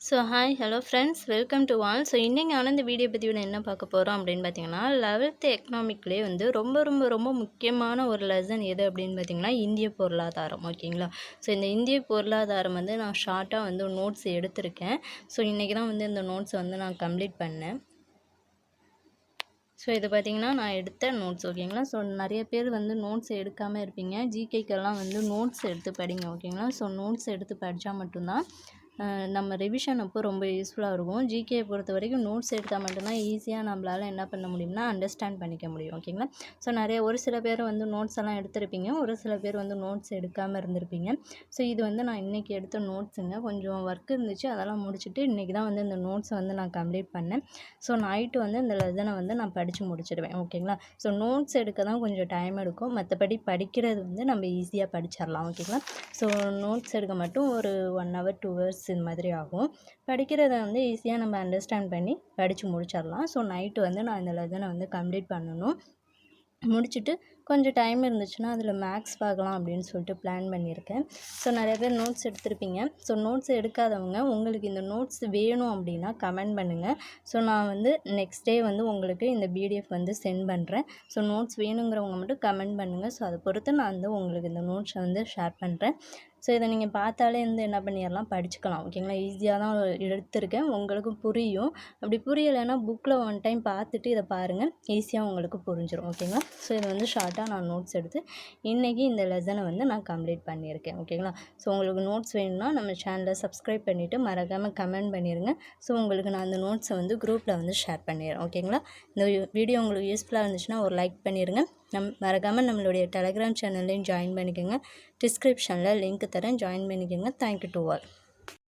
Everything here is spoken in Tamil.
Hi hello friends, welcome to all. இன்றைக்கான இந்த வீடியோ பதிவில் என்ன பார்க்க போகிறோம் அப்படின்னு பார்த்தீங்கன்னா, 11th எக்கனாமிக்லேயே வந்து ரொம்ப ரொம்ப ரொம்ப முக்கியமான ஒரு லெசன் எது அப்படின்னு பார்த்தீங்கன்னா, இந்திய பொருளாதாரம். ஓகேங்களா? இந்த இந்திய பொருளாதாரம் வந்து நான் ஷார்ட்டாக வந்து நோட்ஸ் எடுத்திருக்கேன். இன்றைக்கி தான் வந்து இந்த நோட்ஸை வந்து நான் கம்ப்ளீட் பண்ணேன். இது பார்த்திங்கன்னா நான் எடுத்த நோட்ஸ். ஓகேங்களா? நிறைய பேர் வந்து நோட்ஸ் எடுக்காமல் இருப்பீங்க. ஜிகேக்கெல்லாம் வந்து நோட்ஸ் எடுத்து படிங்க. ஓகேங்களா? நோட்ஸ் எடுத்து படித்தா மட்டும்தான் நம்ம ரிவிஷன் அப்போ ரொம்ப யூஸ்ஃபுல்லாக இருக்கும். ஜிகேயை பொறுத்த வரைக்கும் நோட்ஸ் எடுத்தால் மட்டும்தான் ஈஸியாக நம்மளால் என்ன பண்ண முடியும்னா அண்டர்ஸ்டாண்ட் பண்ணிக்க முடியும். ஓகேங்களா? ஒரு சில பேர் வந்து நோட்ஸ் எல்லாம் எடுத்திருப்பீங்க, ஒரு சில பேர் வந்து நோட்ஸ் எடுக்காமல் இருந்திருப்பீங்க. இது வந்து நான் இன்றைக்கி எடுத்த நோட்ஸுங்க. கொஞ்சம் ஒர்க் இருந்துச்சு, அதெல்லாம் முடிச்சுட்டு இன்றைக்கி தான் வந்து இந்த நோட்ஸை வந்து நான் கம்ப்ளீட் பண்ணேன். நைட்டு வந்து இந்த லெசனை வந்து நான் படித்து முடிச்சிடுவேன். ஓகேங்களா? நோட்ஸ் எடுக்க தான் கொஞ்சம் டைம் எடுக்கும், மற்றபடி படிக்கிறது வந்து நம்ம ஈஸியாக படிச்சிடலாம். ஓகேங்களா? நோட்ஸ் எடுக்க மட்டும் ஒரு 1 hour 2 hours இந்த மாதிரி ஆகும். படிக்கிறத வந்து ஈஸியாக நம்ம அண்டர்ஸ்டாண்ட் பண்ணி படித்து முடிச்சிடலாம். நைட்டு வந்து நான் இந்த லெசனை வந்து கம்ப்ளீட் பண்ணணும். முடிச்சுட்டு கொஞ்சம் டைம் இருந்துச்சுன்னா அதில் மேக்ஸ் பார்க்கலாம் அப்படின்னு சொல்லிட்டு பிளான் பண்ணியிருக்கேன். நிறைய பேர் நோட்ஸ் எடுத்திருப்பீங்க. நோட்ஸ் எடுக்காதவங்க உங்களுக்கு இந்த நோட்ஸ் வேணும் அப்படின்னா கமெண்ட் பண்ணுங்கள். நான் வந்து நெக்ஸ்ட் டே வந்து உங்களுக்கு இந்த பிடிஎஃப் வந்து சென்ட் பண்ணுறேன். நோட்ஸ் வேணுங்கிறவங்க மட்டும் கமெண்ட் பண்ணுங்கள். அதை பொறுத்து நான் வந்து உங்களுக்கு இந்த நோட்ஸை வந்து ஷேர் பண்ணுறேன். இதை நீங்கள் பார்த்தாலே வந்து என்ன பண்ணிடலாம், படிச்சுக்கலாம். ஓகேங்களா? ஈஸியாக தான் எடுத்திருக்கேன், உங்களுக்கும் புரியும். அப்படி புரியலைன்னா புக்கில் ஒன் டைம் பார்த்துட்டு இதை பாருங்கள், ஈஸியாக உங்களுக்கு புரிஞ்சிடும். ஓகேங்களா? இதை வந்து ஷார்ட்டாக நான் நோட்ஸ் எடுத்து இன்றைக்கி இந்த லெசனை வந்து நான் கம்ப்ளீட் பண்ணியிருக்கேன். ஓகேங்களா? உங்களுக்கு நோட்ஸ் வேணும்னா நம்ம சேனலை சப்ஸ்கிரைப் பண்ணிவிட்டு மறக்காமல் கமெண்ட் பண்ணிடுங்க. உங்களுக்கு நான் அந்த நோட்ஸை வந்து குரூப்பில் வந்து ஷேர் பண்ணிடுறேன். ஓகேங்களா? இந்த வீடியோ உங்களுக்கு யூஸ்ஃபுல்லாக இருந்துச்சுன்னா ஒரு லைக் பண்ணிடுங்க. மறக்காமல் நம்மளுடைய டெலகிராம் சேனல்லையும் ஜாயின் பண்ணிக்கோங்க. டிஸ்கிரிப்ஷனில் லிங்க் தரேன், ஜாயின் பண்ணிக்கோங்க. Thank you to all.